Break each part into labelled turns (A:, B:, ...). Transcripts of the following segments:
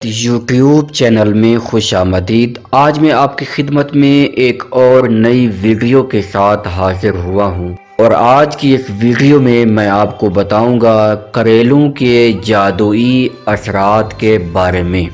A: YouTube channel में खुश आमदीद। आज मैं आपकी खिदमत में एक और नई वीडियो के साथ हाजिर हुआ हूँ और आज की इस वीडियो में मैं आपको बताऊंगा करेलों के जादुई असरात के बारे में।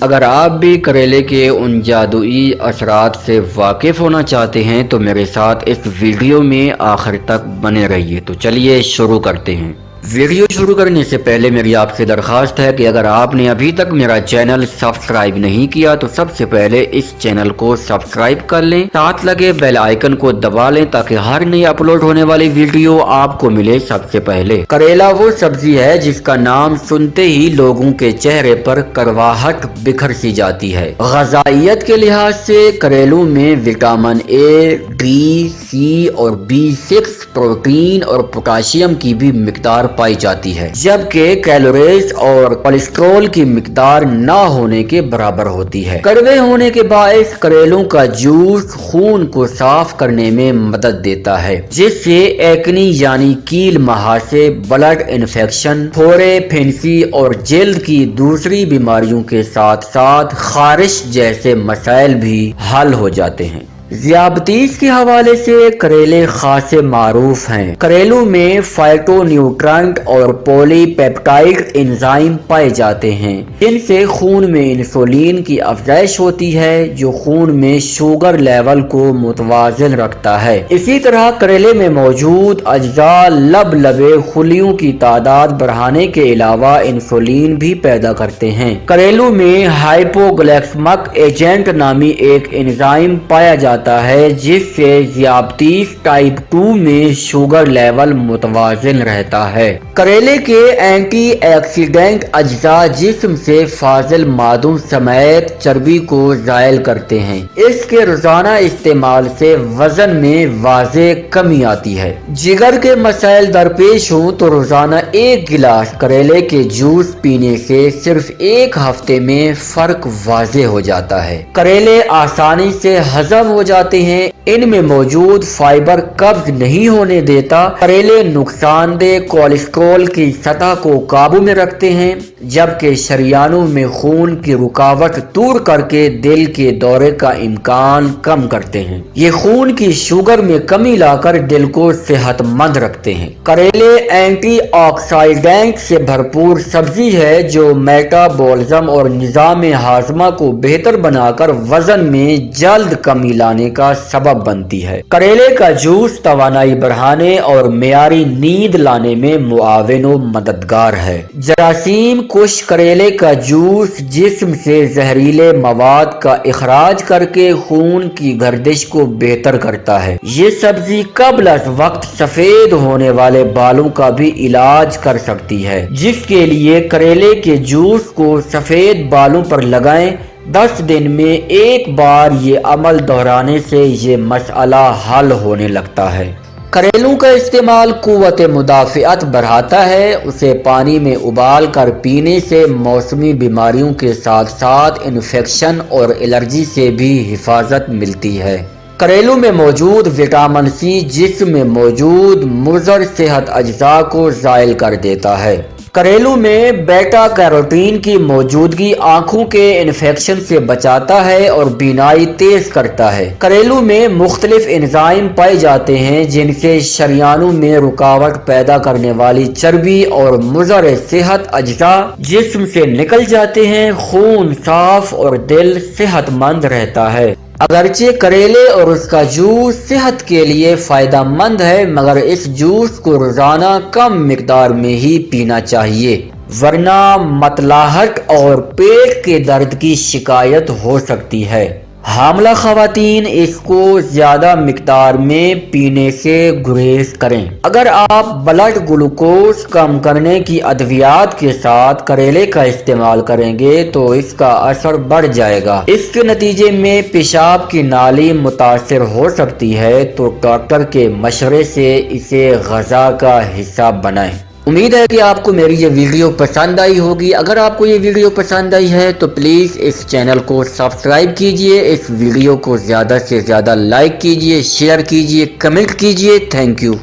A: अगर आप भी करेले के उन जादुई असरात से वाकिफ़ होना चाहते हैं तो मेरे साथ इस वीडियो में आखिर तक बने रहिए। तो चलिए शुरू करते हैं। वीडियो शुरू करने से पहले मेरी आपसे दरख्वास्त है कि अगर आपने अभी तक मेरा चैनल सब्सक्राइब नहीं किया तो सबसे पहले इस चैनल को सब्सक्राइब कर लें, साथ लगे बेल आइकन को दबा लें ताकि हर नई अपलोड होने वाली वीडियो आपको मिले सबसे पहले। करेला वो सब्जी है जिसका नाम सुनते ही लोगों के चेहरे पर करवाहट बिखर सी जाती है। ग़िज़ाइयत के लिहाज से करेलों में विटामिन ए, डी, सी और B6 प्रोटीन और पोटाशियम की भी मिकदार पाई जाती है, जबकि कैलोरीज और कोलेस्ट्रॉल की मिकदार ना होने के बराबर होती है। कड़वे होने के बायस करेलों का जूस खून को साफ करने में मदद देता है, जिससे एक्नी यानी कील महासे, ब्लड इन्फेक्शन, फोड़े, फिंसी और जल्द की दूसरी बीमारियों के साथ साथ खारिश जैसे मसाइल भी हल हो जाते हैं। ज़ियाबतीस के हवाले से करेले खासे मारूफ हैं। करेलों में फाइटोन्यूट्रंट और पॉलीपेप्टाइड एंजाइम पाए जाते हैं, जिनसे खून में इंसुलिन की अफजाइश होती है जो खून में शुगर लेवल को मुतवाज़न रखता है। इसी तरह करेले में मौजूद अज्जा लबे खुलियों की तादाद बढ़ाने के अलावा इंसुलिन भी पैदा करते हैं। करेलों में हाइपोग्लाइसेमिक एजेंट नामी एक एंजाइम पाया जाता है, जिससे ज़ियाबतीस टाइप 2 में शुगर लेवल मुतवाज़िन रहता है। करेले के एंटीऑक्सीडेंट अज्जा जिस्म से फाजिल मादों समेत चर्बी को ज़ायल करते हैं। इसके रोजाना इस्तेमाल से वजन में वाज़े कमी आती है। जिगर के मसाइल दरपेश हों तो रोजाना 1 गिलास करेले के जूस पीने से सिर्फ 1 हफ्ते में फर्क वाज़े हो जाता है। करेले आसानी से हजम हो जाते हैं। इनमें मौजूद फाइबर कब्ज नहीं होने देता। करेले नुकसानदेह कोलेस्ट्रॉल की सतह को काबू में रखते हैं, जबकि शरियानों में खून की रुकावट दूर करके दिल के दौरे का इम्कान कम करते हैं। ये खून की शुगर में कमी लाकर दिल को सेहतमंद रखते हैं। करेले एंटीऑक्सीडेंट से भरपूर सब्जी है जो मेटाबॉलिज्म और निज़ाम हाजमा को बेहतर बनाकर वजन में जल्द कमी लाने का सबब बनती है। करेले का जूस तवानाई बढ़ाने और मेयारी नींद लाने में मुआविन व मददगार है। जरासीम कुश करेले का जूस जिस्म से जहरीले मवाद का इखराज करके खून की गर्दिश को बेहतर करता है। ये सब्जी कबल अज वक्त सफेद होने वाले बालों का भी इलाज कर सकती है, जिसके लिए करेले के जूस को सफेद बालों पर लगाएं। 10 दिन में 1 बार ये अमल दोहराने से ये मसला हल होने लगता है। करेलों का इस्तेमाल कुव्वत मुदाफ़िअत बढ़ाता है। उसे पानी में उबाल कर पीने से मौसमी बीमारियों के साथ साथ इन्फेक्शन और एलर्जी से भी हिफाजत मिलती है। करेलों में मौजूद विटामिन सी जिस्म में मौजूद मुज़र सेहत अज्जा को ज़ायल कर देता है। करेलों में बेटा कैरोटीन की मौजूदगी आंखों के इन्फेक्शन से बचाता है और बीनाई तेज करता है। करेलों में मुख्तलिफ एंजाइम पाए जाते हैं, जिनसे शरियानों में रुकावट पैदा करने वाली चर्बी और मुज़र सेहत अज्जा जिस्म से निकल जाते हैं। खून साफ और दिल सेहतमंद रहता है। अगरचे करेले और उसका जूस सेहत के लिए फायदा मंद है, मगर इस जूस को रोजाना कम मिकदार में ही पीना चाहिए, वरना मतलाहट और पेट के दर्द की शिकायत हो सकती है। हामला खवातीन इसको ज्यादा मिकदार में पीने से गुरेज करें। अगर आप ब्लड ग्लूकोज कम करने की अद्वियात के साथ करेले का इस्तेमाल करेंगे तो इसका असर बढ़ जाएगा। इसके नतीजे में पेशाब की नाली मुतासिर हो सकती है, तो डॉक्टर के मशवरे से इसे ग़िज़ा का हिस्सा बनाएं। उम्मीद है कि आपको मेरी ये वीडियो पसंद आई होगी। अगर आपको ये वीडियो पसंद आई है तो प्लीज़ इस चैनल को सब्सक्राइब कीजिए, इस वीडियो को ज़्यादा से ज़्यादा लाइक कीजिए, शेयर कीजिए, कमेंट कीजिए। Thank you.